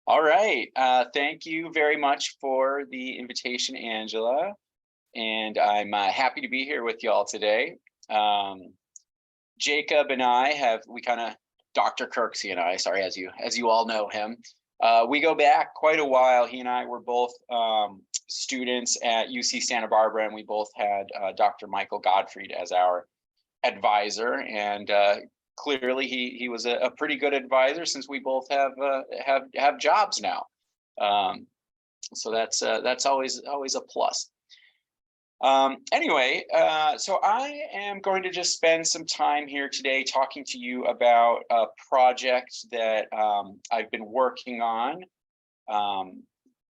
All right. Thank you very much for the invitation, Angela. And I'm happy to be here with y'all today. Jacob and I we kind of, Dr. Kirksey and I, sorry, as you all know him, we go back quite a while. He and I were both students at UC Santa Barbara, and we both had Dr. Michael Gottfried as our advisor. And clearly he was a pretty good advisor, since we both have jobs now. So that's always a plus. Anyway, so I am going to just spend some time here today talking to you about a project that I've been working on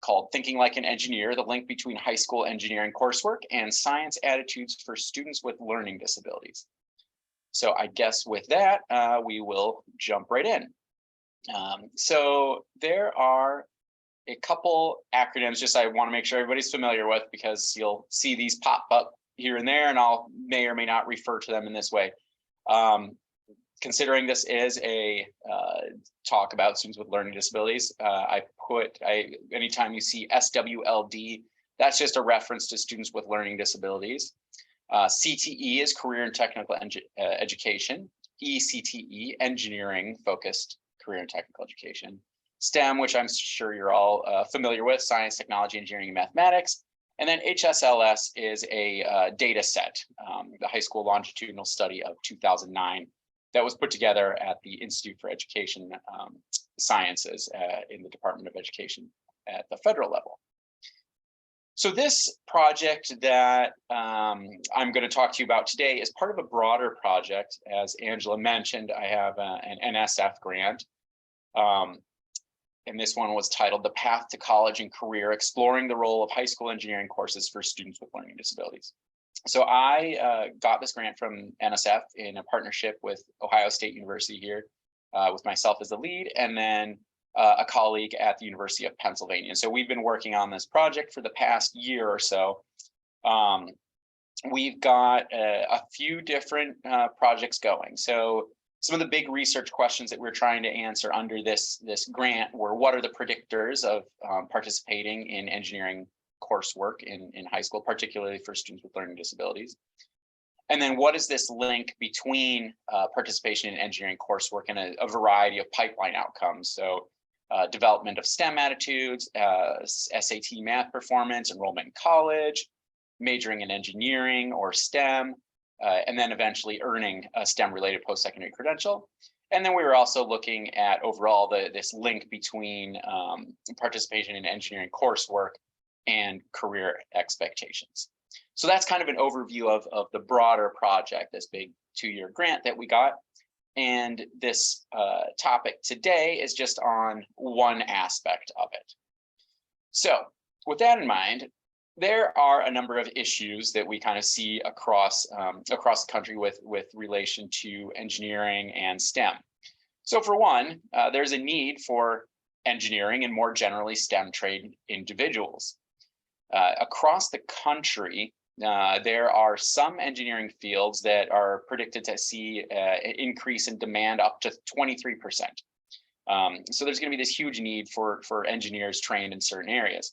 called Thinking Like an Engineer, the link between high school engineering coursework and science attitudes for students with learning disabilities. So I guess with that, we will jump right in. So there are a couple acronyms just I want to make sure everybody's familiar with, because you'll see these pop up here and there, and I'll may or may not refer to them in this way. Considering this is a talk about students with learning disabilities, anytime you see SWLD, that's just a reference to students with learning disabilities. CTE is career and technical education. ECTE, engineering focused career and technical education. STEM, which I'm sure you're all familiar with, science, technology, engineering, and mathematics. And then HSLS is a data set, the high school longitudinal study of 2009 that was put together at the Institute for Education Sciences in the Department of Education at the federal level. So this project that I'm going to talk to you about today is part of a broader project. As Angela mentioned, I have an NSF grant. And this one was titled The Path to College and Career, Exploring the Role of High School Engineering Courses for Students with Learning Disabilities. So I got this grant from NSF in a partnership with Ohio State University here, with myself as the lead, and then a colleague at the University of Pennsylvania. So we've been working on this project for the past year or so. We've got a few different projects going. So some of the big research questions that we're trying to answer under this grant were: what are the predictors of participating in engineering coursework in high school, particularly for students with learning disabilities? And then what is this link between participation in engineering coursework and a variety of pipeline outcomes? So development of STEM attitudes, SAT math performance, enrollment in college, majoring in engineering or STEM, and then eventually earning a STEM-related post-secondary credential. And then we were also looking at overall this link between participation in engineering coursework and career expectations. So that's kind of an overview of the broader project, this big 2-year grant that we got. And this topic today is just on one aspect of it. So with that in mind, there are a number of issues that we kind of see across the country with relation to engineering and STEM. So for one, there's a need for engineering and more generally STEM trained individuals. Across the country, there are some engineering fields that are predicted to see an increase in demand up to 23%. So there's going to be this huge need for engineers trained in certain areas.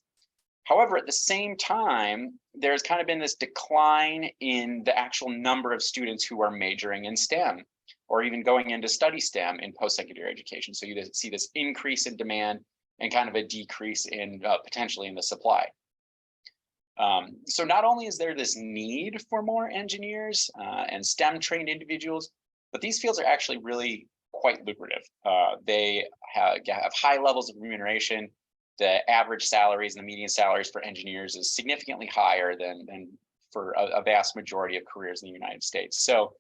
However, at the same time, there's kind of been this decline in the actual number of students who are majoring in STEM or even going in to study STEM in post-secondary education. So you see this increase in demand and kind of a decrease in potentially in the supply. So not only is there this need for more engineers and STEM trained individuals, but these fields are actually really quite lucrative. They have high levels of remuneration. The average salaries and the median salaries for engineers is significantly higher than for a vast majority of careers in the United States. So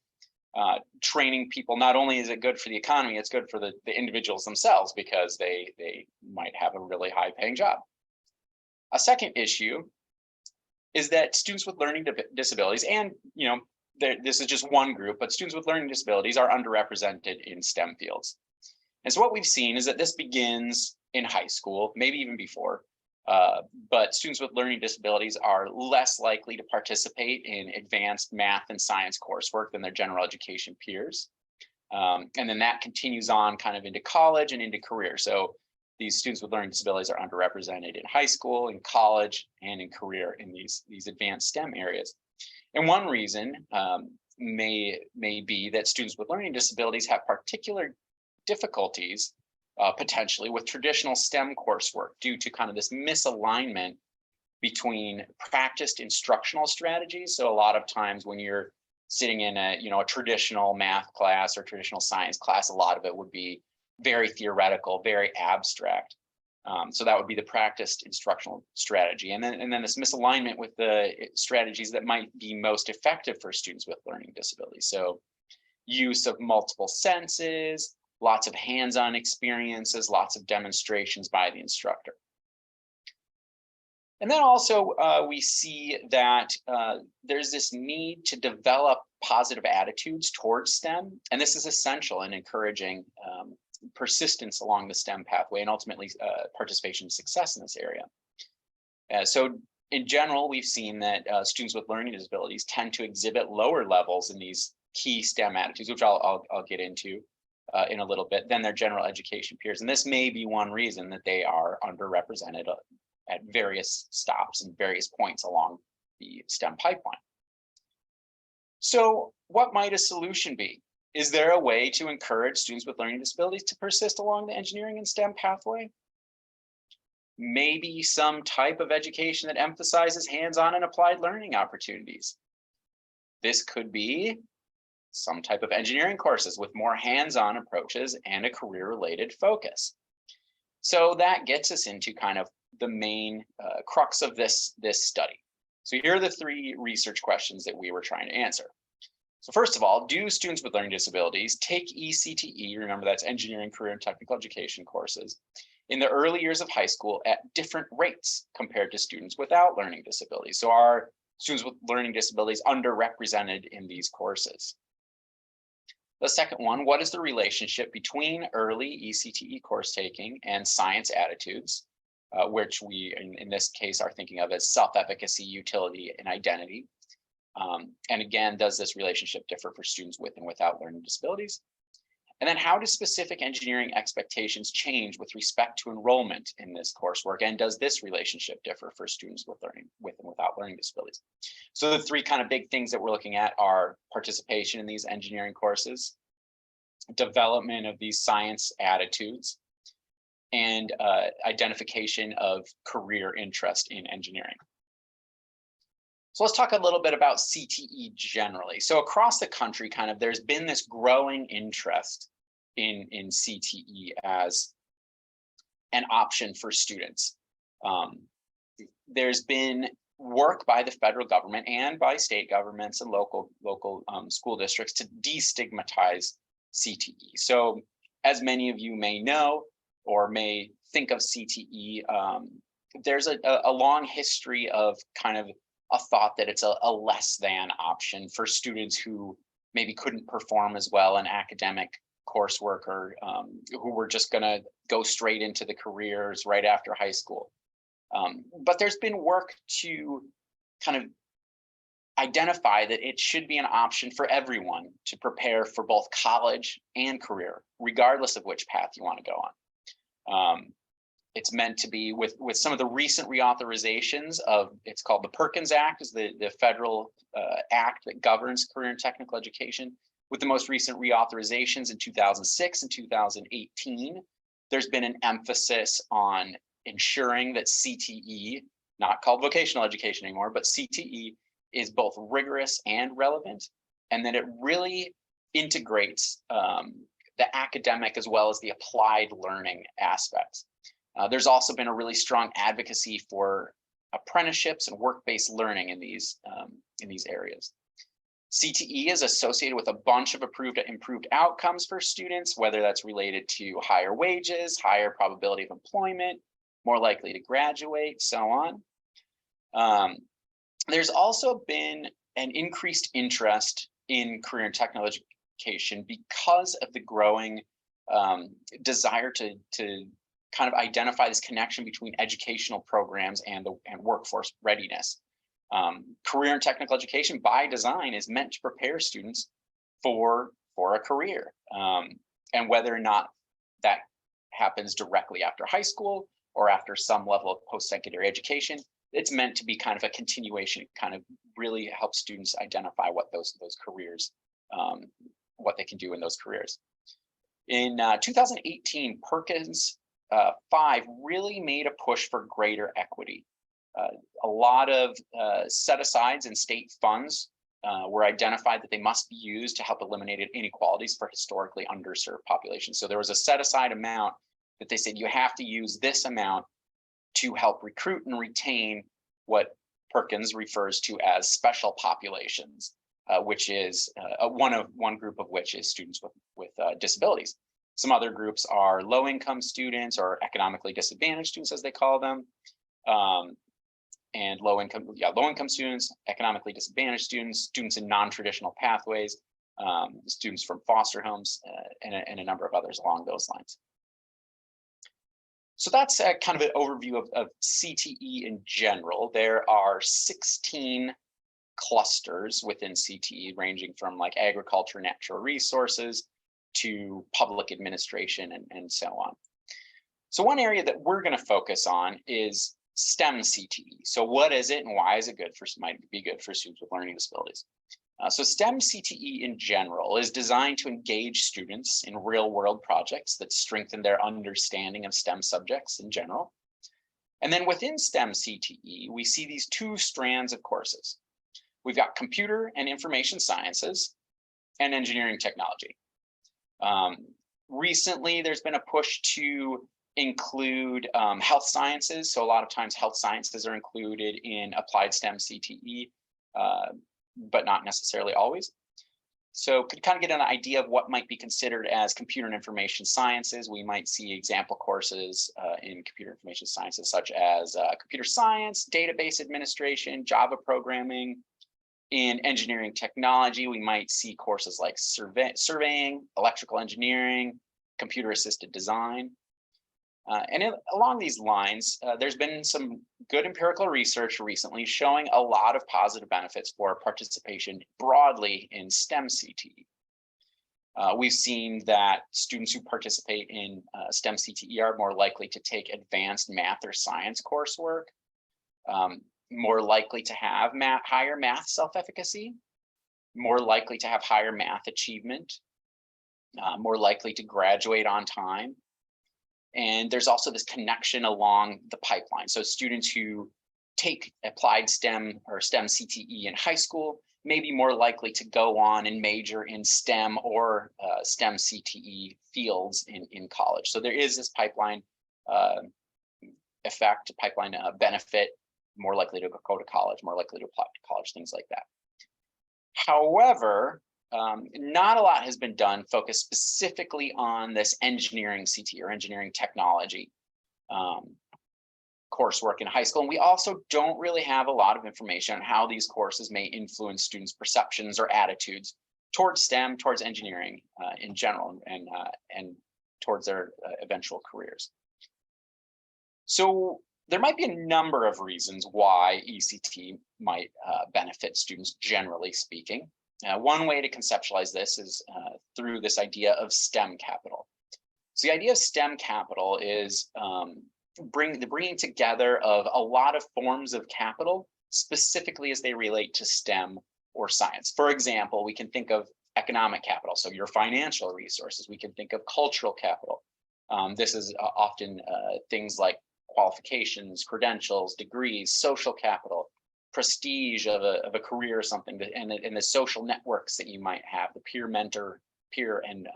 training people, not only is it good for the economy, it's good for the individuals themselves, because they might have a really high paying job. A second issue is that students with learning disabilities, and this is just one group, but students with learning disabilities are underrepresented in STEM fields. And so what we've seen is that this begins in high school, maybe even before, but students with learning disabilities are less likely to participate in advanced math and science coursework than their general education peers. And then that continues on kind of into college and into career. So these students with learning disabilities are underrepresented in high school, in college, and in career in these advanced STEM areas. And one reason may be that students with learning disabilities have particular difficulties potentially with traditional STEM coursework due to kind of this misalignment between practiced instructional strategies. So a lot of times when you're sitting in a traditional math class or traditional science class, a lot of it would be very theoretical, very abstract. So that would be the practiced instructional strategy. And then this misalignment with the strategies that might be most effective for students with learning disabilities. So use of multiple senses, lots of hands-on experiences, lots of demonstrations by the instructor. And then also we see that there's this need to develop positive attitudes towards STEM. And this is essential in encouraging persistence along the STEM pathway and ultimately participation and success in this area. So in general, we've seen that students with learning disabilities tend to exhibit lower levels in these key STEM attitudes, which I'll get into in a little bit, than their general education peers. And this may be one reason that they are underrepresented at various stops and various points along the STEM pipeline. So what might a solution be? Is there a way to encourage students with learning disabilities to persist along the engineering and STEM pathway? Maybe some type of education that emphasizes hands-on and applied learning opportunities. This could be some type of engineering courses with more hands-on approaches and a career-related focus. So that gets us into kind of the main crux of this study. So here are the three research questions that we were trying to answer. So first of all, do students with learning disabilities take ECTE, remember that's engineering, career, and technical education courses, in the early years of high school at different rates compared to students without learning disabilities? So are students with learning disabilities underrepresented in these courses? The second one, what is the relationship between early ECTE course taking and science attitudes, which we, in this case, are thinking of as self-efficacy, utility, and identity? And again, does this relationship differ for students with and without learning disabilities? And then how do specific engineering expectations change with respect to enrollment in this coursework? And does this relationship differ for students with and without learning disabilities? So the three kind of big things that we're looking at are participation in these engineering courses, development of these science attitudes, and identification of career interest in engineering. So let's talk a little bit about CTE generally. So across the country, kind of, there's been this growing interest in CTE as an option for students. There's been work by the federal government and by state governments and local school districts to destigmatize CTE. So as many of you may know or may think of CTE, there's a long history of kind of a thought that it's a less than option for students who maybe couldn't perform as well in academic coursework or who were just going to go straight into the careers right after high school. But there's been work to kind of identify that it should be an option for everyone to prepare for both college and career, regardless of which path you want to go on. It's meant to be with some of the recent reauthorizations of, it's called the Perkins Act, is the federal act that governs career and technical education. With the most recent reauthorizations in 2006 and 2018, there's been an emphasis on ensuring that CTE, not called vocational education anymore, but CTE is both rigorous and relevant, and that it really integrates the academic as well as the applied learning aspects. There's also been a really strong advocacy for apprenticeships and work-based learning in these areas. CTE is associated with a bunch of improved outcomes for students, whether that's related to higher wages, higher probability of employment, more likely to graduate, so on. There's also been an increased interest in career and technical education because of the growing desire to kind of identify this connection between educational programs and workforce readiness. Career and technical education by design is meant to prepare students for a career, and whether or not that happens directly after high school or after some level of post-secondary education. It's meant to be kind of a continuation, kind of really help students identify what those careers, what they can do in those careers. In 2018, Perkins 5 really made a push for greater equity. A lot of set-asides and state funds were identified that they must be used to help eliminate inequalities for historically underserved populations. So there was a set-aside amount that they said you have to use this amount to help recruit and retain what Perkins refers to as special populations, which is one group of which is students with disabilities. Some other groups are low-income students or economically disadvantaged students, as they call them, and low-income students, economically disadvantaged students, students in non-traditional pathways, students from foster homes, and a number of others along those lines. So that's kind of an overview of CTE in general. There are 16 clusters within CTE, ranging from like agriculture, natural resources, to public administration, and so on. So one area that we're going to focus on is STEM CTE. So what is it and why is it might be good for students with learning disabilities? So STEM CTE in general is designed to engage students in real world projects that strengthen their understanding of STEM subjects in general. And then within STEM CTE, we see these two strands of courses. We've got computer and information sciences and engineering technology. Recently, there's been a push to include health sciences. So a lot of times health sciences are included in applied STEM CTE, but not necessarily always. So could kind of get an idea of what might be considered as computer and information sciences. We might see example courses in computer information sciences, such as computer science, database administration, Java programming. In engineering technology, we might see courses like surveying, electrical engineering, computer-assisted design. Along these lines, there's been some good empirical research recently showing a lot of positive benefits for participation broadly in STEM CTE. We've seen that students who participate in STEM CTE are more likely to take advanced math or science coursework, more likely to have higher math self-efficacy, more likely to have higher math achievement, more likely to graduate on time. And there's also this connection along the pipeline. So students who take applied STEM or STEM CTE in high school may be more likely to go on and major in STEM or STEM CTE fields in college. So there is this pipeline effect, pipeline benefit, more likely to go to college, more likely to apply to college, things like that. However, not a lot has been done focused specifically on this engineering CTE or engineering technology coursework in high school. And we also don't really have a lot of information on how these courses may influence students' perceptions or attitudes towards STEM, towards engineering in general, and towards their eventual careers. So there might be a number of reasons why ECT might benefit students, generally speaking. One way to conceptualize this is through this idea of STEM capital. So the idea of STEM capital is the bringing together of a lot of forms of capital, specifically as they relate to STEM or science. For example, we can think of economic capital, so your financial resources. We can think of cultural capital. This is often things like qualifications, credentials, degrees, social capital, prestige of a career or something, and the social networks that you might have, the peer and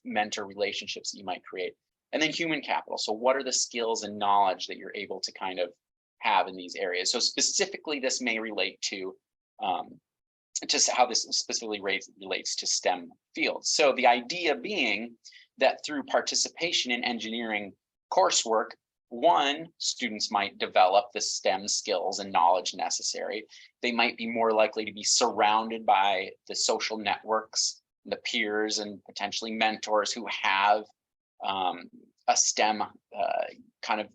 mentor relationships that you might create, and then human capital. So what are the skills and knowledge that you're able to kind of have in these areas? So specifically, this may relate to how this specifically relates to STEM fields. So the idea being that through participation in engineering coursework, one, students might develop the STEM skills and knowledge necessary. They might be more likely to be surrounded by the social networks, the peers, and potentially mentors who have a STEM kind of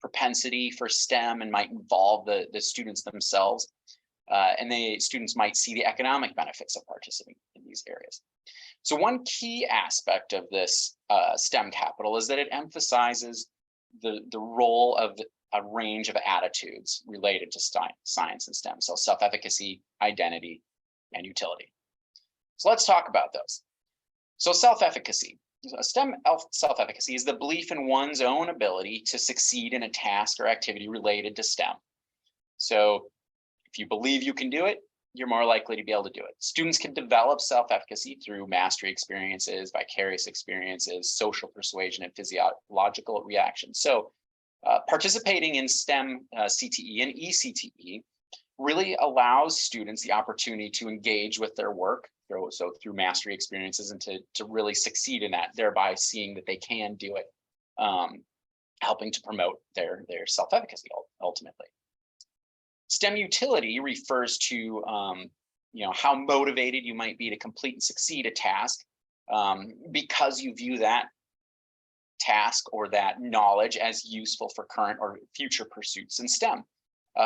propensity for STEM and might involve the students themselves. and students might see the economic benefits of participating in these areas. So one key aspect of this STEM capital is that it emphasizes the role of a range of attitudes related to science and STEM, so self-efficacy, identity, and utility. So let's talk about those. So self-efficacy. STEM self-efficacy is the belief in one's own ability to succeed in a task or activity related to STEM. So if you believe you can do it, you're more likely to be able to do it. Students can develop self-efficacy through mastery experiences, vicarious experiences, social persuasion, and physiological reactions. So participating in STEM CTE and eCTE really allows students the opportunity to engage with their work, so through mastery experiences, and to really succeed in that, thereby seeing that they can do it, helping to promote their self-efficacy ultimately. STEM utility refers to how motivated you might be to complete and succeed a task because you view that task or that knowledge as useful for current or future pursuits in STEM.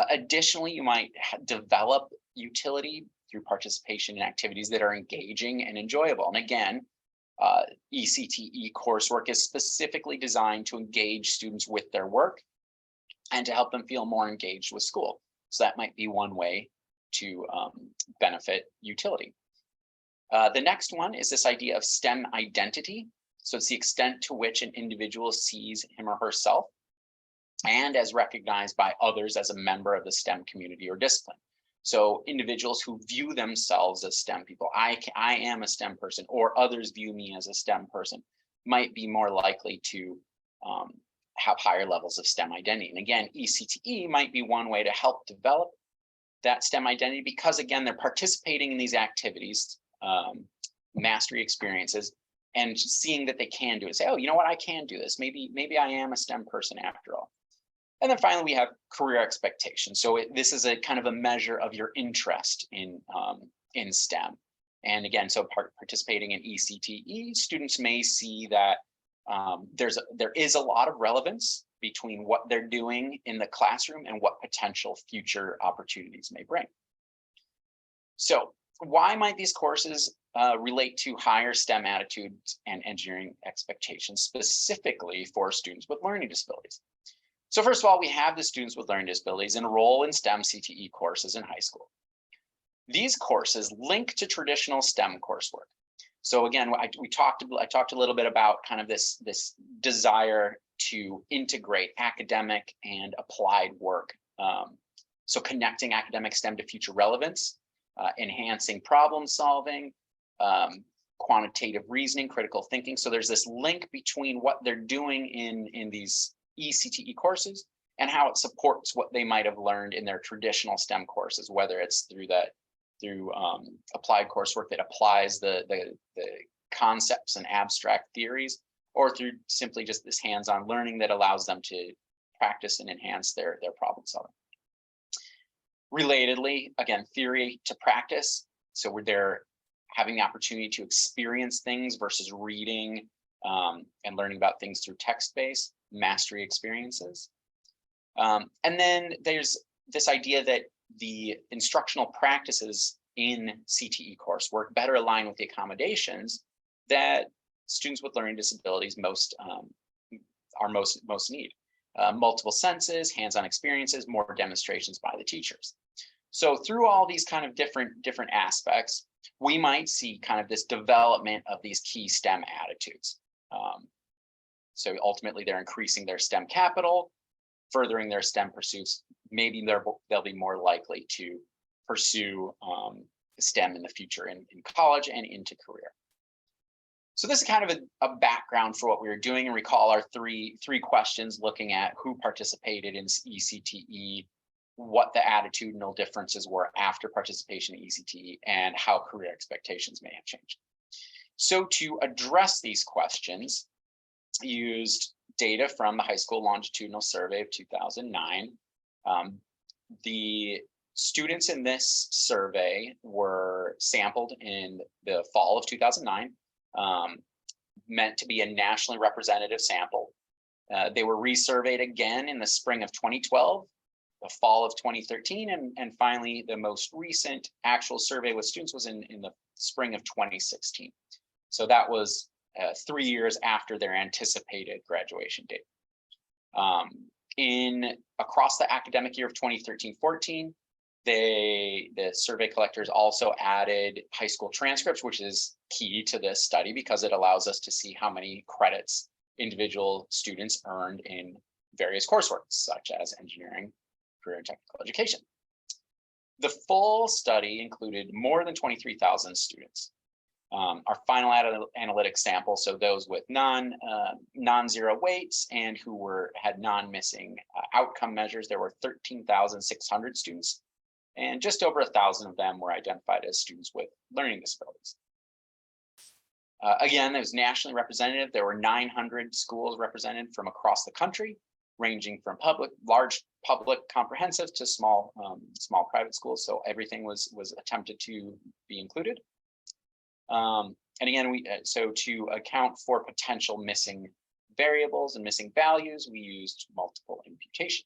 Additionally, you might develop utility through participation in activities that are engaging and enjoyable. And again, eCTE coursework is specifically designed to engage students with their work and to help them feel more engaged with school. So that might be one way to benefit utility. The next one is this idea of STEM identity. So it's the extent to which an individual sees him or herself and as recognized by others as a member of the STEM community or discipline. So individuals who view themselves as STEM people, I am a STEM person, or others view me as a STEM person, might be more likely to have higher levels of STEM identity. And again, eCTE might be one way to help develop that STEM identity because, again, they're participating in these activities, mastery experiences, and seeing that they can do it. Say, oh, you know what, I can do this. Maybe I am a STEM person after all. And then finally, we have career expectations. So this is a kind of a measure of your interest in STEM. And again, so participating in eCTE, students may see that there is a lot of relevance between what they're doing in the classroom and what potential future opportunities may bring. So why might these courses relate to higher STEM attitudes and engineering expectations, specifically for students with learning disabilities? So first of all, we have the students with learning disabilities enroll in STEM CTE courses in high school. These courses link to traditional STEM coursework. So again, I talked a little bit about kind of this desire to integrate academic and applied work. So connecting academic STEM to future relevance, enhancing problem solving, quantitative reasoning, critical thinking. So there's this link between what they're doing in these eCTE courses and how it supports what they might have learned in their traditional STEM courses, whether it's through applied coursework that applies the concepts and abstract theories, or through simply just this hands-on learning that allows them to practice and enhance their problem solving. Relatedly, again, theory to practice. So they're having the opportunity to experience things versus reading and learning about things through text-based mastery experiences. And then there's this idea that the instructional practices in CTE coursework better align with the accommodations that students with learning disabilities most need. Multiple senses, hands-on experiences, more demonstrations by the teachers. So through all these kind of different aspects, we might see kind of this development of these key STEM attitudes. So ultimately, they're increasing their STEM capital, furthering their STEM pursuits. Maybe they'll be more likely to pursue STEM in the future in college and into career. So this is kind of a background for what we were doing, and recall our three questions looking at who participated in eCTE, what the attitudinal differences were after participation in eCTE, and how career expectations may have changed. So to address these questions, I used data from the high school longitudinal survey of 2009. The students in this survey were sampled in the fall of 2009, meant to be a nationally representative sample. They were resurveyed again in the spring of 2012, the fall of 2013, and finally the most recent actual survey with students was in the spring of 2016. So that was 3 years after their anticipated graduation date. Across the academic year of 2013-14, the survey collectors also added high school transcripts, which is key to this study because it allows us to see how many credits individual students earned in various coursework, such as engineering, career and technical education. The full study included more than 23,000 students. Our final analytic sample, so those with non-zero weights and who had non-missing outcome measures, there were 13,600 students, and just over 1,000 of them were identified as students with learning disabilities. Again, it was nationally representative. There were 900 schools represented from across the country, ranging from large public comprehensive to small private schools. So everything was attempted to be included. And again, so to account for potential missing variables and missing values, we used multiple imputation.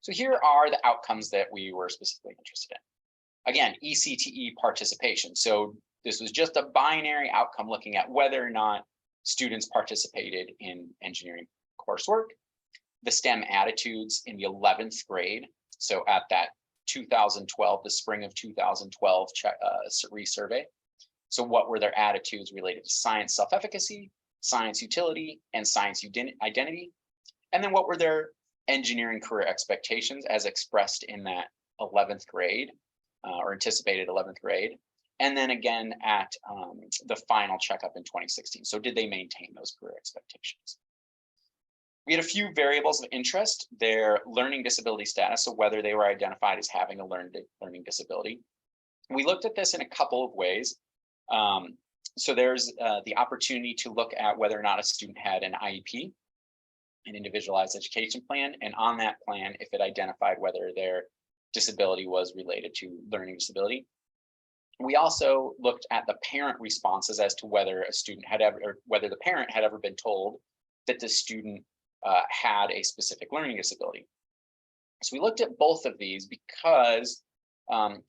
So here are the outcomes that we were specifically interested in. Again, ECTE participation. So this was just a binary outcome looking at whether or not students participated in engineering coursework. The STEM attitudes in the 11th grade. So at that 2012, the spring of 2012 resurvey. So what were their attitudes related to science self-efficacy, science utility, and science identity? And then what were their engineering career expectations as expressed in that 11th grade or anticipated 11th grade? And then again at the final checkup in 2016. So did they maintain those career expectations? We had a few variables of interest: their learning disability status, so whether they were identified as having a learning disability. We looked at this in a couple of ways. So there's the opportunity to look at whether or not a student had an IEP, an individualized education plan, and on that plan, if it identified whether their disability was related to learning disability. We also looked at the parent responses as to whether a student had ever, or whether the parent had ever been told that the student had a specific learning disability. So we looked at both of these because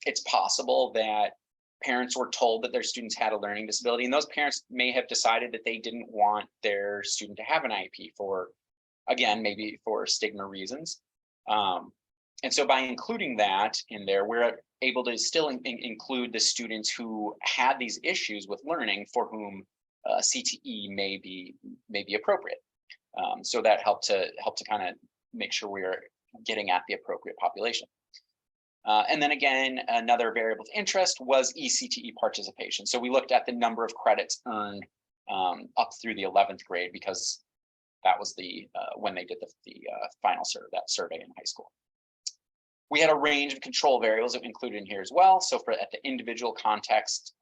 it's possible that parents were told that their students had a learning disability, and those parents may have decided that they didn't want their student to have an IEP for, again, maybe for stigma reasons. And so by including that in there, we're able to still include the students who had these issues with learning for whom CTE may be appropriate. So that helped to kind of make sure we're getting at the appropriate population. And then again, another variable of interest was ECTE participation. So we looked at the number of credits earned up through the 11th grade, because that was the when they did the final survey in high school. We had a range of control variables that we included in here as well. So for at the individual context,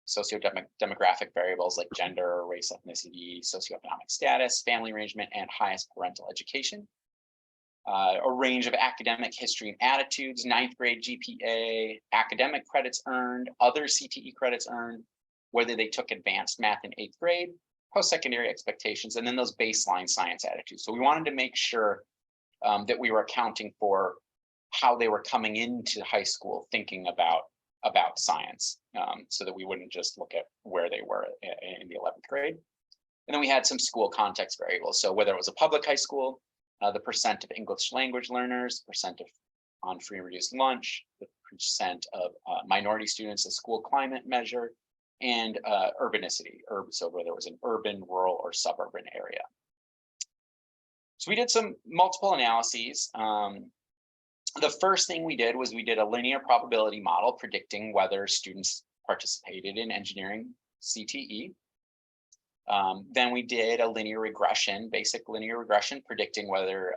socio-demographic variables like gender, race, ethnicity, socioeconomic status, family arrangement, and highest parental education. A range of academic history and attitudes, 9th grade GPA, academic credits earned, other CTE credits earned, whether they took advanced math in 8th grade, post-secondary expectations, and then those baseline science attitudes. So we wanted to make sure that we were accounting for how they were coming into high school thinking about science, so that we wouldn't just look at where they were in the 11th grade. And then we had some school context variables. So whether it was a public high school, the percent of English language learners, percent of on free and reduced lunch, the percent of minority students, a school climate measure, and urbanicity, so whether it was an urban, rural, or suburban area. So we did some multiple analyses. The first thing we did was we did a linear probability model predicting whether students participated in engineering CTE. Then we did a linear regression, basic linear regression, predicting whether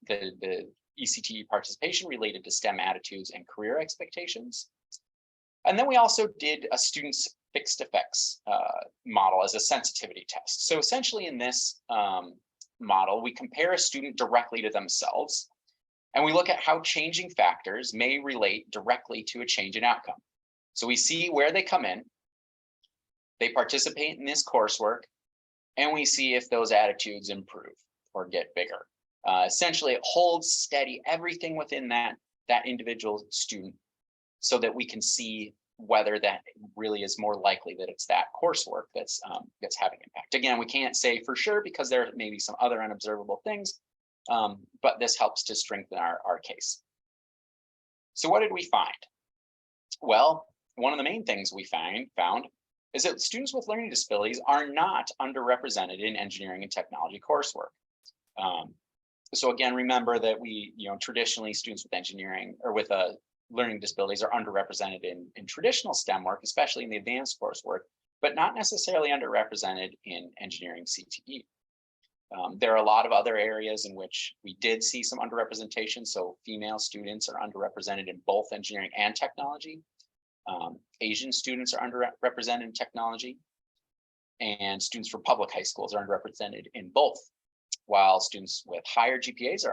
the ECTE participation related to STEM attitudes and career expectations. And then we also did a student's fixed effects model as a sensitivity test. So essentially in this model, we compare a student directly to themselves, and we look at how changing factors may relate directly to a change in outcome. So we see where they come in, they participate in this coursework, and we see if those attitudes improve or get bigger. Essentially, it holds steady everything within that individual student so that we can see whether that really is more likely that it's that coursework that's having impact. Again, we can't say for sure because there may be some other unobservable things, but this helps to strengthen our case. So what did we find? Well, one of the main things we found is that students with learning disabilities are not underrepresented in engineering and technology coursework. So again, remember that traditionally students with engineering or with learning disabilities are underrepresented in traditional STEM work, especially in the advanced coursework, but not necessarily underrepresented in engineering CTE. There are a lot of other areas in which we did see some underrepresentation. So female students are underrepresented in both engineering and technology. Asian students are underrepresented in technology, and students from public high schools are underrepresented in both, while students with higher GPAs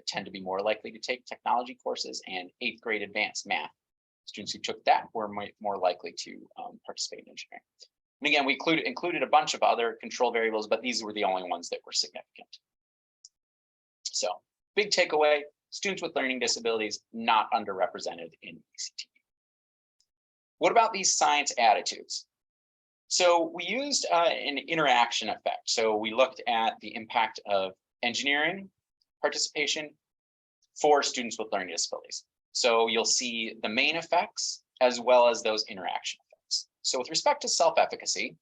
tend to be more likely to take technology courses, and 8th grade advanced math. Students who took that were more likely to participate in engineering. And again, we included a bunch of other control variables, but these were the only ones that were significant. So big takeaway, students with learning disabilities not underrepresented in ECTE. What about these science attitudes? So we used an interaction effect. So we looked at the impact of engineering participation for students with learning disabilities. So you'll see the main effects as well as those interaction effects. So with respect to self-efficacy,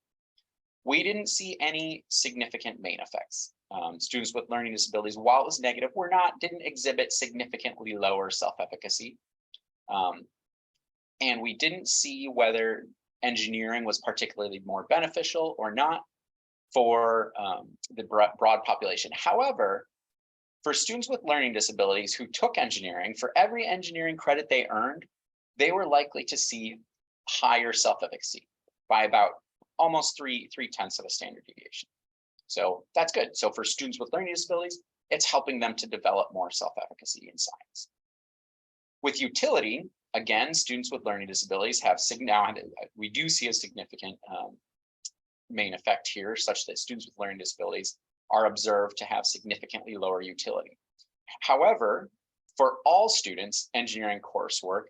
we didn't see any significant main effects. Students with learning disabilities, while it was negative, didn't exhibit significantly lower self-efficacy. And we didn't see whether engineering was particularly more beneficial or not for the broad population. However, for students with learning disabilities who took engineering, for every engineering credit they earned, they were likely to see higher self-efficacy by about almost 3/10 of a standard deviation. So that's good. So for students with learning disabilities, it's helping them to develop more self-efficacy in science. With utility, again, students with learning disabilities we do see a significant main effect here, such that students with learning disabilities are observed to have significantly lower utility. However, for all students, engineering coursework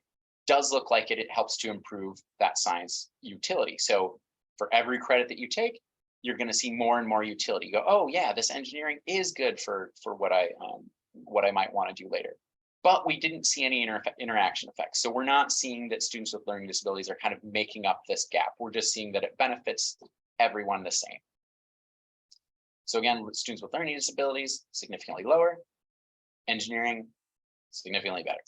does look like it helps to improve that science utility. So for every credit that you take, you're going to see more and more utility. You go, oh yeah, this engineering is good for what I might want to do later. But we didn't see any interaction effects. So we're not seeing that students with learning disabilities are kind of making up this gap. We're just seeing that it benefits everyone the same. So again, with students with learning disabilities, significantly lower. Engineering, significantly better.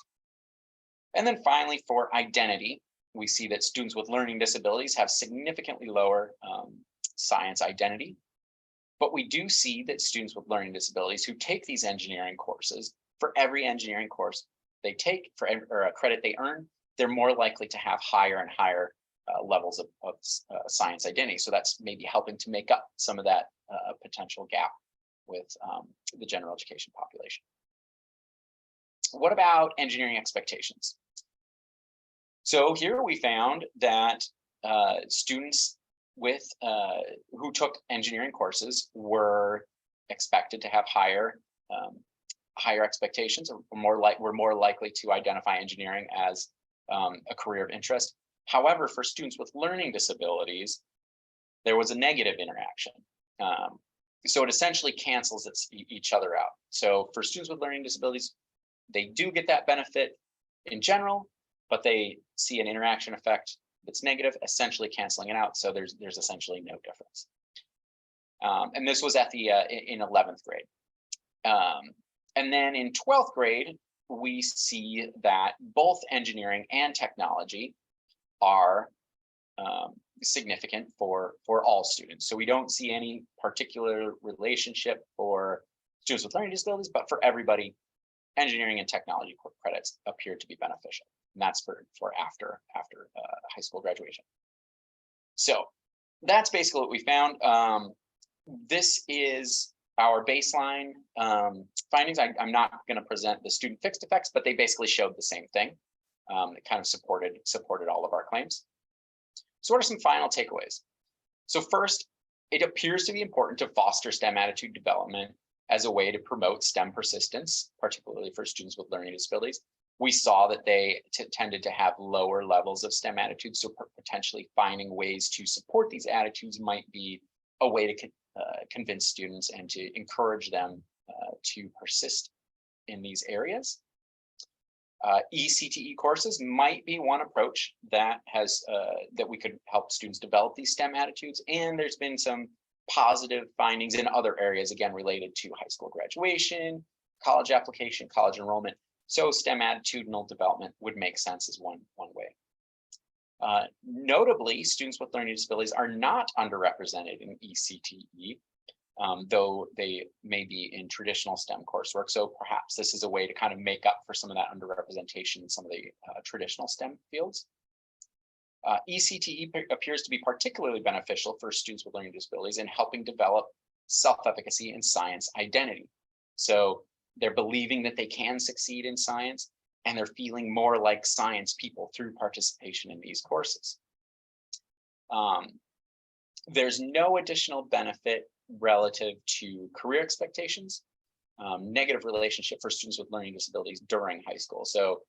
And then finally, for identity, we see that students with learning disabilities have significantly lower science identity. But we do see that students with learning disabilities who take these engineering courses, for every engineering course they take, for a credit they earn, they're more likely to have higher and higher levels of science identity. So that's maybe helping to make up some of that potential gap with the general education population. What about engineering expectations? So here we found that students who took engineering courses were expected to have higher expectations, or were more likely to identify engineering as a career of interest. However, for students with learning disabilities, there was a negative interaction. So it essentially cancels each other out. So for students with learning disabilities, they do get that benefit in general, but they see an interaction effect that's negative, essentially canceling it out. So there's essentially no difference. And this was in 11th grade. And then in 12th grade, we see that both engineering and technology are significant for all students. So we don't see any particular relationship for students with learning disabilities, but for everybody, engineering and technology credits appear to be beneficial. And that's for after high school graduation. So that's basically what we found. This is our baseline findings. I'm not going to present the student fixed effects, but they basically showed the same thing. It kind of supported all of our claims. So what are some final takeaways? So first, it appears to be important to foster STEM attitude development as a way to promote STEM persistence, particularly for students with learning disabilities. We saw that they tended to have lower levels of STEM attitudes, so potentially finding ways to support these attitudes might be a way to convince students and to encourage them to persist in these areas. ECTE courses might be one approach that that we could help students develop these STEM attitudes, and there's been some positive findings in other areas, again, related to high school graduation, college application, college enrollment. So STEM attitudinal development would make sense as one way. Notably, students with learning disabilities are not underrepresented in ECTE, though they may be in traditional STEM coursework. So perhaps this is a way to kind of make up for some of that underrepresentation in some of the traditional STEM fields. ECTE appears to be particularly beneficial for students with learning disabilities in helping develop self-efficacy and science identity. So they're believing that they can succeed in science, and they're feeling more like science people through participation in these courses. There's no additional benefit relative to career expectations, negative relationship for students with learning disabilities during high school. So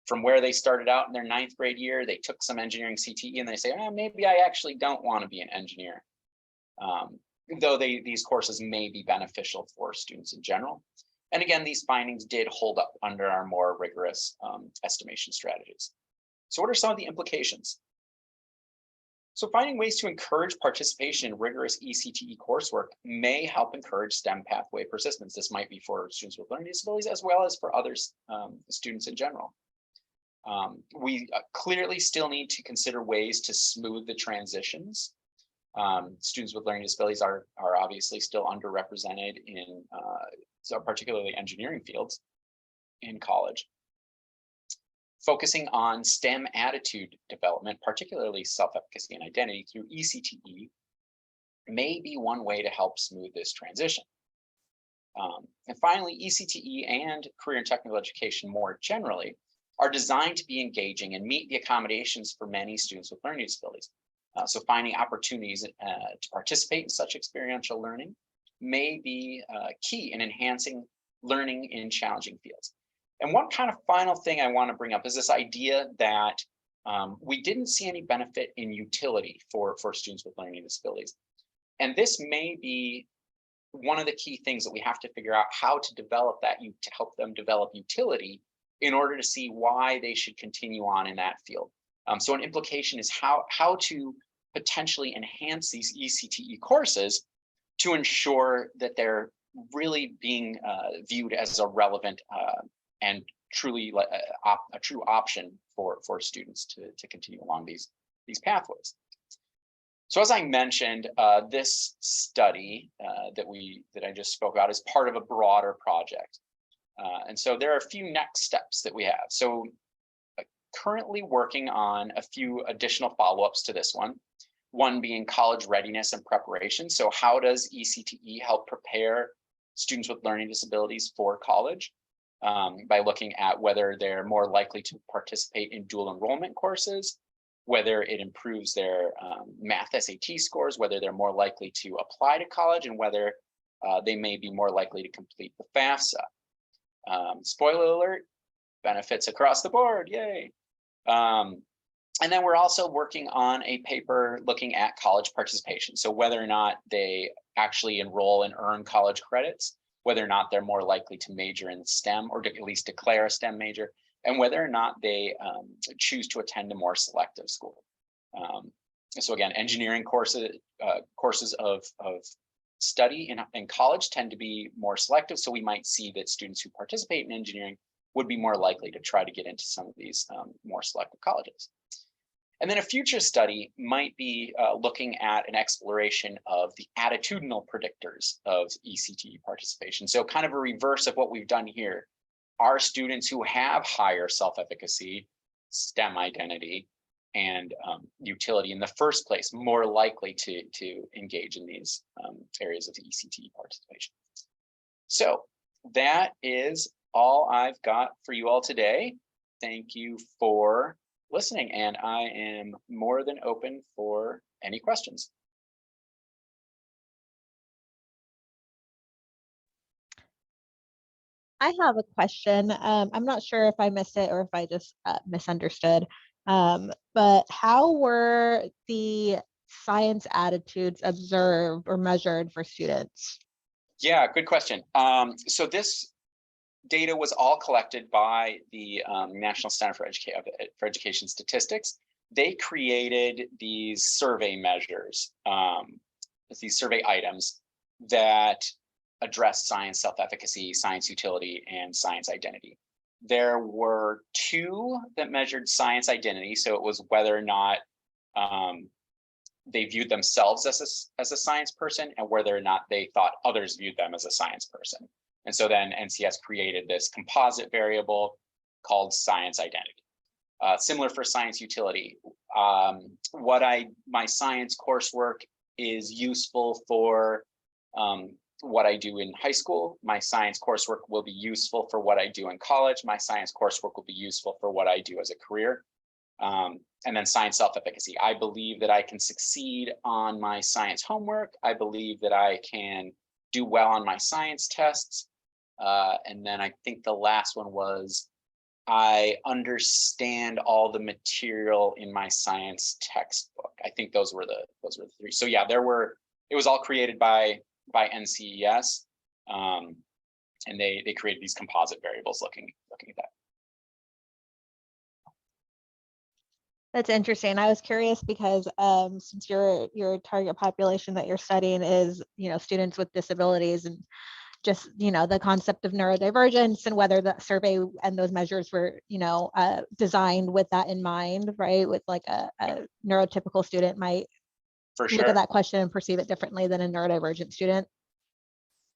from where they started out in their 9th grade year, they took some engineering CTE and they say, oh, maybe I actually don't want to be an engineer. Though these courses may be beneficial for students in general. And again, these findings did hold up under our more rigorous estimation strategies. So what are some of the implications? So finding ways to encourage participation in rigorous ECTE coursework may help encourage STEM pathway persistence. This might be for students with learning disabilities as well as for other students in general. We clearly still need to consider ways to smooth the transitions. Students with learning disabilities are obviously still underrepresented in so particularly engineering fields in college. Focusing on STEM attitude development, particularly self-efficacy and identity through ECTE, may be one way to help smooth this transition. And finally, ECTE and career and technical education more generally are designed to be engaging and meet the accommodations for many students with learning disabilities. So finding opportunities to participate in such experiential learning may be key in enhancing learning in challenging fields. And one kind of final thing I want to bring up is this idea that we didn't see any benefit in utility for students with learning disabilities. And this may be one of the key things that we have to figure out how to develop that, to help them develop utility in order to see why they should continue on in that field. So an implication is how to potentially enhance these ECTE courses to ensure that they're really being viewed as a relevant and truly a true option for students to continue along these pathways. So as I mentioned, this study that I just spoke about is part of a broader project. And so there are a few next steps that we have. So currently working on a few additional follow-ups to this one being college readiness and preparation. So how does ECTE help prepare students with learning disabilities for college? By looking at whether they're more likely to participate in dual enrollment courses, whether it improves their math SAT scores, whether they're more likely to apply to college, and whether they may be more likely to complete the FAFSA. Spoiler alert, benefits across the board, yay. And then we're also working on a paper looking at college participation. So whether or not they actually enroll and earn college credits, whether or not they're more likely to major in STEM or to at least declare a STEM major, and whether or not they choose to attend a more selective school. So again, engineering courses of study in college tend to be more selective. So we might see that students who participate in engineering would be more likely to try to get into some of these more selective colleges. And then a future study might be looking at an exploration of the attitudinal predictors of ECTE participation. So kind of a reverse of what we've done here. Are students who have higher self-efficacy, STEM identity, and utility in the first place more likely to engage in these areas of ECTE participation? So that is all I've got for you all today. Thank you for listening, and I am more than open for any questions. I have a question. I'm not sure if I missed it or if I just misunderstood. But how were the science attitudes observed or measured for students? Yeah, good question. So this data was all collected by the National Center for Education Statistics. They created these survey measures, these survey items that address science self-efficacy, science utility, and science identity. There were two that measured science identity, so it was whether or not they viewed themselves as a science person and whether or not they thought others viewed them as a science person. And so then NCS created this composite variable called science identity. Similar for science utility. My science coursework is useful for what I do in high school. My science coursework will be useful for what I do in college. My science coursework will be useful for what I do as a career. And then science self-efficacy. I believe that I can succeed on my science homework. I believe that I can do well on my science tests. And then I think the last one was I understand all the material in my science textbook. I think those were the three. So yeah, it was all created by NCES. And they created these composite variables looking at that. That's interesting. I was curious because since your target population that you're studying is, students with disabilities, and just, the concept of neurodivergence and whether the survey and those measures were, designed with that in mind, right? With like a neurotypical student might look at that question and perceive it differently than a neurodivergent student.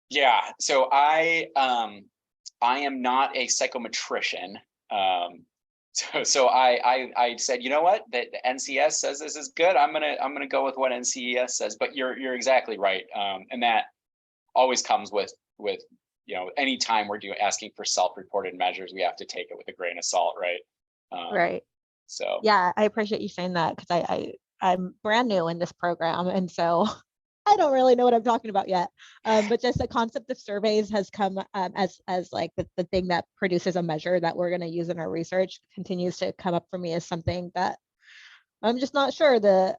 Yeah, so I am not a psychometrician. So I said, you know what, the NCS says this is good. I'm gonna go with what NCES says. But you're exactly right, and that always comes with anytime we're asking for self-reported measures, we have to take it with a grain of salt, right? Right. So yeah, I appreciate you saying that because I'm brand new in this program, and so I don't really know what I'm talking about yet. But just the concept of surveys has come as like the thing that produces a measure that we're going to use in our research continues to come up for me as something that I'm just not sure the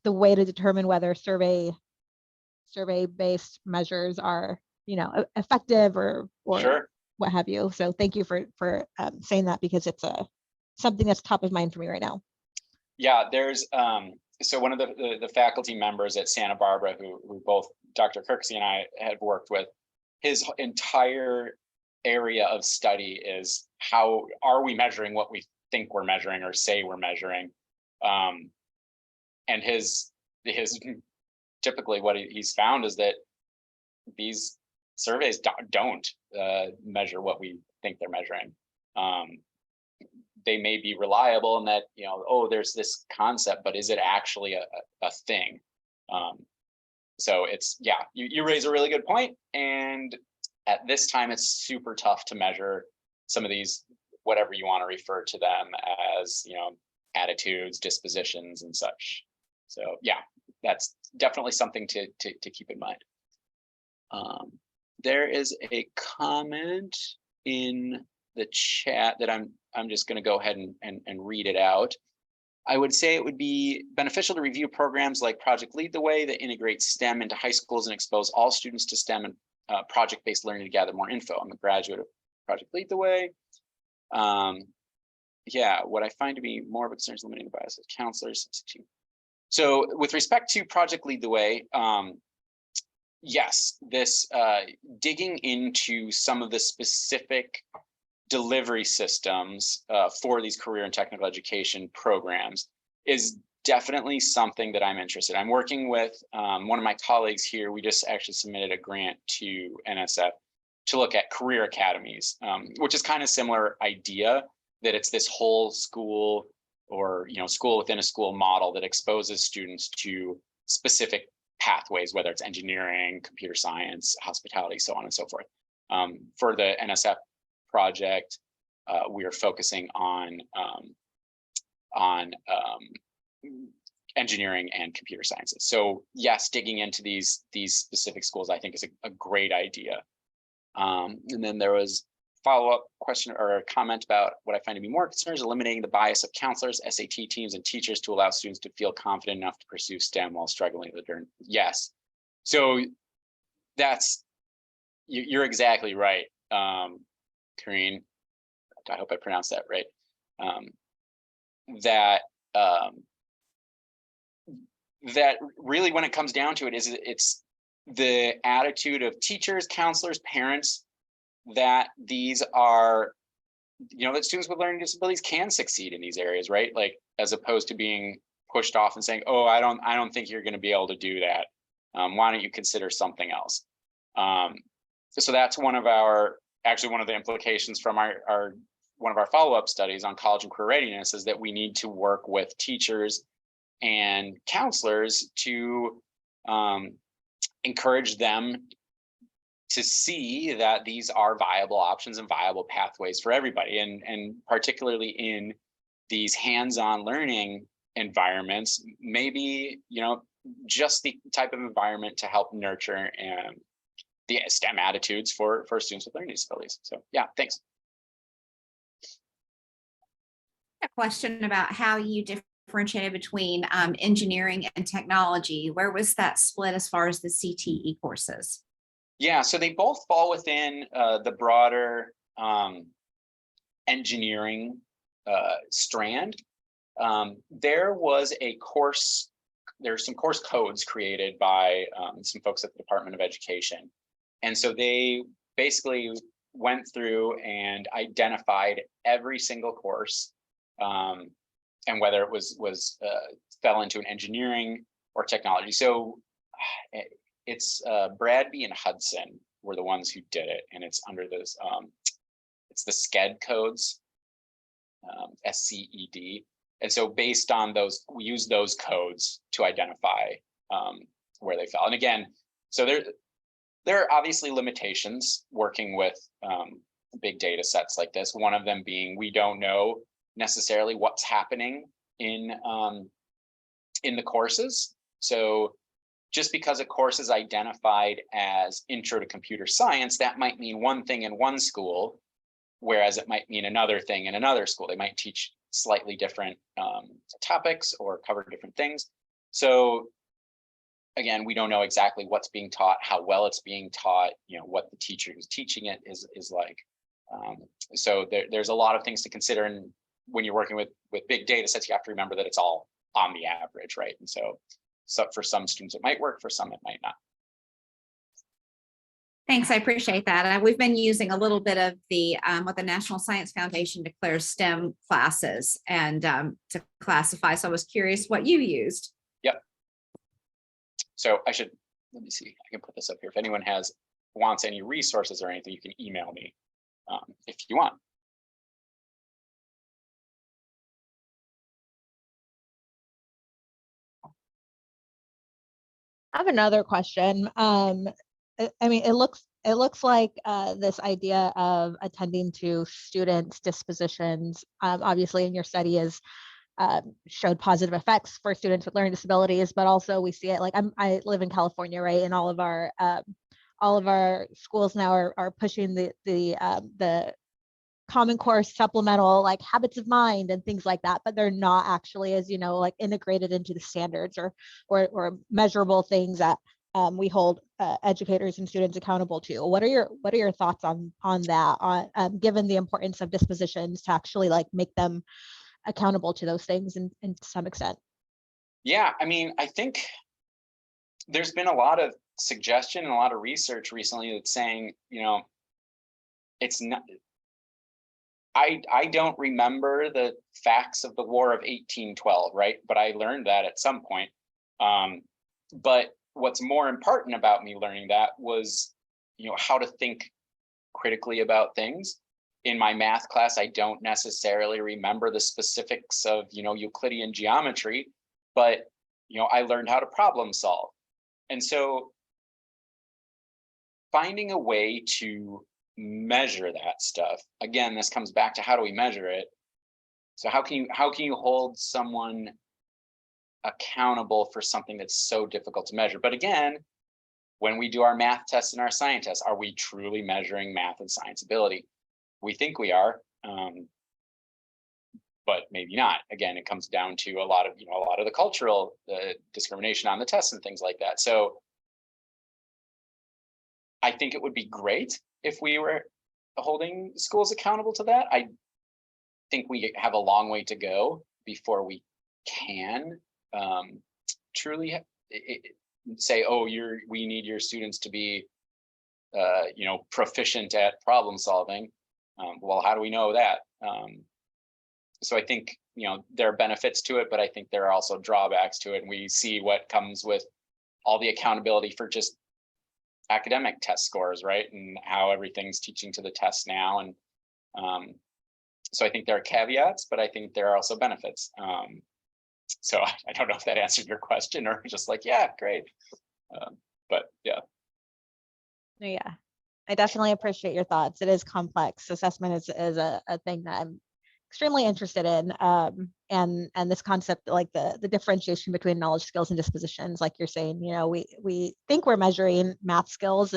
way to determine whether survey based measures are effective or sure. what have you. So thank you for saying that, because it's something that's top of mind for me right now. Yeah, there's so one of the faculty members at Santa Barbara who both Dr. Kirksey and I have worked with, his entire area of study is how are we measuring what we think we're measuring or say we're measuring. And his typically what he's found is that these surveys don't measure what we think they're measuring. They may be reliable in that, there's this concept, but is it actually a thing? So it's, yeah, you raise a really good point. And at this time, it's super tough to measure some of these, whatever you want to refer to them as, attitudes, dispositions, and such. So yeah, that's definitely something to keep in mind. There is a comment in the chat that I'm just going to go ahead and read it out. I would say it would be beneficial to review programs like Project Lead the Way that integrate STEM into high schools and expose all students to STEM and project-based learning to gather more info. I'm a graduate of Project Lead the Way. Yeah, what I find to be more of a concern is limiting the bias of counselors. So with respect to Project Lead the Way, yes, this digging into some of the specific delivery systems for these career and technical education programs is definitely something that I'm interested in. I'm working with one of my colleagues here. We just actually submitted a grant to NSF to look at career academies, which is kind of similar idea, that it's this whole school or school within a school model that exposes students to specific pathways, whether it's engineering, computer science, hospitality, so on and so forth. For the NSF project, we are focusing on engineering and computer sciences. So yes, digging into these specific schools, I think, is a great idea. And then there was follow-up question or a comment about what I find to be more concerns: eliminating the bias of counselors, SAT teams, and teachers to allow students to feel confident enough to pursue STEM while struggling with it. Yes. So that's, you're exactly right, Kareen. I hope I pronounced that right. That really, when it comes down to it, it's the attitude of teachers, counselors, parents, that these are, that students with learning disabilities can succeed in these areas, right? Like, as opposed to being pushed off and saying, oh, I don't think you're going to be able to do that. Why don't you consider something else? So that's one of the implications from one of our follow-up studies on college and career readiness, is that we need to work with teachers and counselors to encourage them to see that these are viable options and viable pathways for everybody, and particularly in these hands-on learning environments, maybe just the type of environment to help nurture the STEM attitudes for students with learning disabilities. So yeah, thanks. A question about how you differentiated between engineering and technology. Where was that split as far as the CTE courses? Yeah, so they both fall within the broader engineering strand. There's some course codes created by some folks at the Department of Education. And so they basically went through and identified every single course, and whether it was fell into an engineering or technology. So it's Bradby and Hudson were the ones who did it, and it's under this. It's the SCED codes, SCED, and so based on those, we use those codes to identify where they fell. And again, so there are obviously limitations working with big data sets like this. One of them being, we don't know necessarily what's happening in the courses. So just because a course is identified as Intro to Computer Science, that might mean one thing in one school, whereas it might mean another thing in another school. They might teach slightly different topics or cover different things. So again, we don't know exactly what's being taught, how well it's being taught, what the teacher who's teaching it is like. So there's a lot of things to consider, and when you're working with big data sets, you have to remember that it's all on the average, right? And so for some students it might work, for some it might not. Thanks, I appreciate that. We've been using a little bit of the what the National Science Foundation declares STEM classes and to classify. So I was curious what you used. Yep. So let me see, I can put this up here. If anyone wants any resources or anything, you can email me if you want. I have another question. I mean, it looks like this idea of attending to students' dispositions, obviously in your study, has showed positive effects for students with learning disabilities, but also we see it, like I live in California, right? And all of our schools now are pushing the Common Core supplemental, like habits of mind and things like that, but they're not actually, as you know, like integrated into the standards or measurable things that we hold educators and students accountable to. What are your thoughts on that, given the importance of dispositions, to actually like make them accountable to those things in some extent? Yeah, I mean, I think there's been a lot of suggestion and a lot of research recently that's saying, it's not. I don't remember the facts of the War of 1812, right? But I learned that at some point. But what's more important about me learning that was, how to think critically about things. In my math class, I don't necessarily remember the specifics of, Euclidean geometry, but, I learned how to problem solve. And so finding a way to measure that stuff, again, this comes back to how do we measure it? So how can you hold someone accountable for something that's so difficult to measure. But again, when we do our math tests and our science tests, are we truly measuring math and science ability? We think we are, but maybe not. Again, it comes down to a lot of the cultural discrimination on the tests and things like that. So I think it would be great if we were holding schools accountable to that. I think we have a long way to go before we can truly say, oh, we need your students to be proficient at problem solving. Well, how do we know that? So I think there are benefits to it, but I think there are also drawbacks to it, and we see what comes with all the accountability for just academic test scores, right? And how everything's teaching to the test now. And so I think there are caveats, but I think there are also benefits. So I don't know if that answered your question, or just like, yeah, great. But yeah. Yeah, I definitely appreciate your thoughts. It is complex. Assessment is a thing that I'm extremely interested in. And this concept, like the differentiation between knowledge, skills, and dispositions, like you're saying, we think we're measuring math skills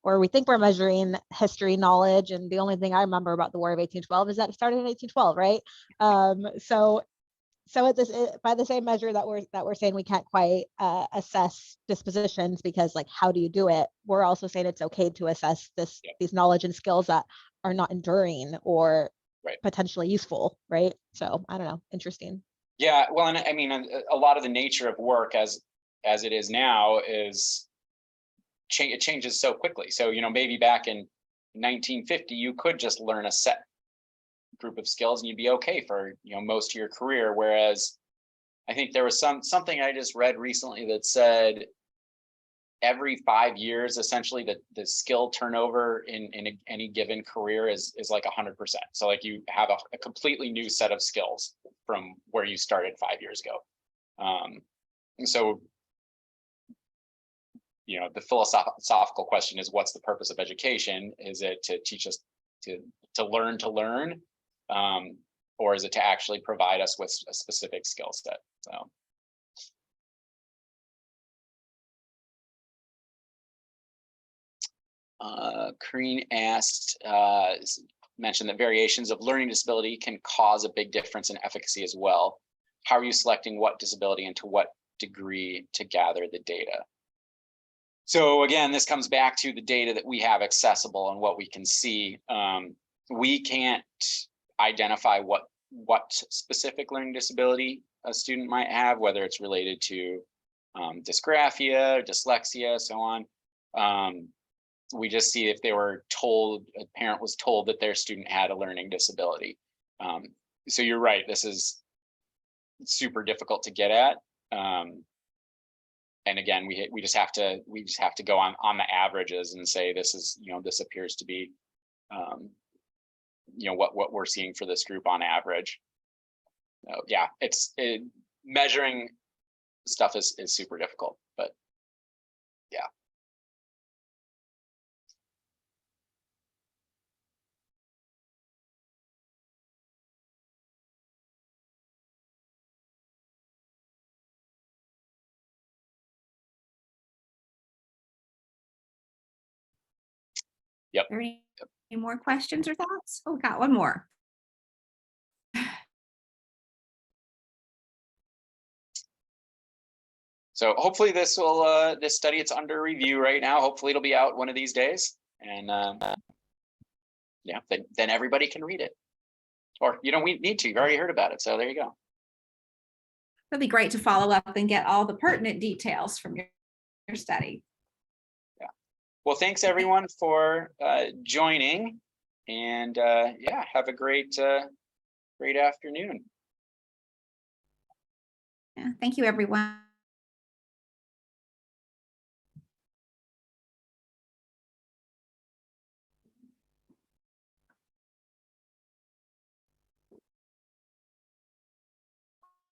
or we think we're measuring history knowledge. And the only thing I remember about the War of 1812 is that it started in 1812, right? So by the same measure that we're saying we can't quite assess dispositions, because like, how do you do it? We're also saying it's okay to assess these knowledge and skills that are not enduring or potentially useful, right? So I don't know, interesting. Yeah, well, and I mean, a lot of the nature of work as it is now is it changes so quickly. So maybe back in 1950, you could just learn a set group of skills and you'd be okay for most of your career. Whereas I think there was something I just read recently that said every 5 years, essentially, the skill turnover in any given career is like 100%. So like you have a completely new set of skills from where you started 5 years ago. So the philosophical question is, what's the purpose of education? Is it to teach us to learn, or is it to actually provide us with a specific skill set? So. Kareen asked, mentioned that variations of learning disability can cause a big difference in efficacy as well. How are you selecting what disability and to what degree to gather the data? So again, this comes back to the data that we have accessible and what we can see. We can't identify what specific learning disability a student might have, whether it's related to dysgraphia, dyslexia, so on. We just see if a parent was told that their student had a learning disability. So you're right, this is super difficult to get at. And again, we just have to go on the averages and say this is, this appears to be what we're seeing for this group on average. Yeah, measuring stuff is super difficult, but yeah. Yep. Are there any more questions or thoughts? Oh, we got one more. So hopefully this study, it's under review right now. Hopefully it'll be out one of these days, and yeah, then everybody can read it. Or we need to. You've already heard about it, so there you go. It'll be great to follow up and get all the pertinent details from your study. Yeah. Well, thanks everyone for joining, and yeah, have a great afternoon. Yeah, thank you, everyone.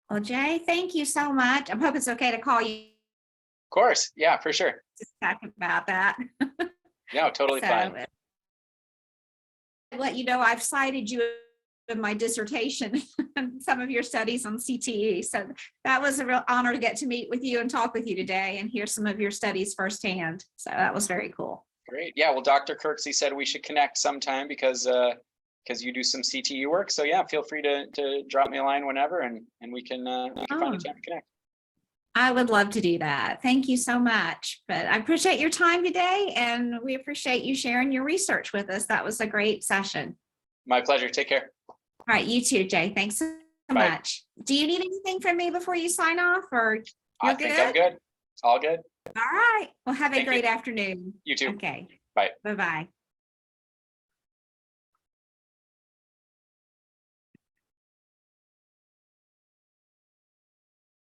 Well, Jay, thank you so much. I hope it's okay to call you. Of course, yeah, for sure. Just talk about that. No, totally fine. Let you know I've cited you of my dissertation, some of your studies on CTE. So that was a real honor to get to meet with you and talk with you today and hear some of your studies firsthand. So that was very cool. Great. Yeah. Well, Dr. Kirksey said we should connect sometime because you do some CTE work. So yeah, feel free to drop me a line whenever, and we can find a time to connect. I would love to do that. Thank you so much. But I appreciate your time today, and we appreciate you sharing your research with us. That was a great session. My pleasure. Take care. All right, you too, Jay. Thanks so Bye. much. Do you need anything from me before you sign off, or I think I'm good. All good. All right. Well, have a Thank you. great afternoon. You too. Okay. Bye. Bye-bye.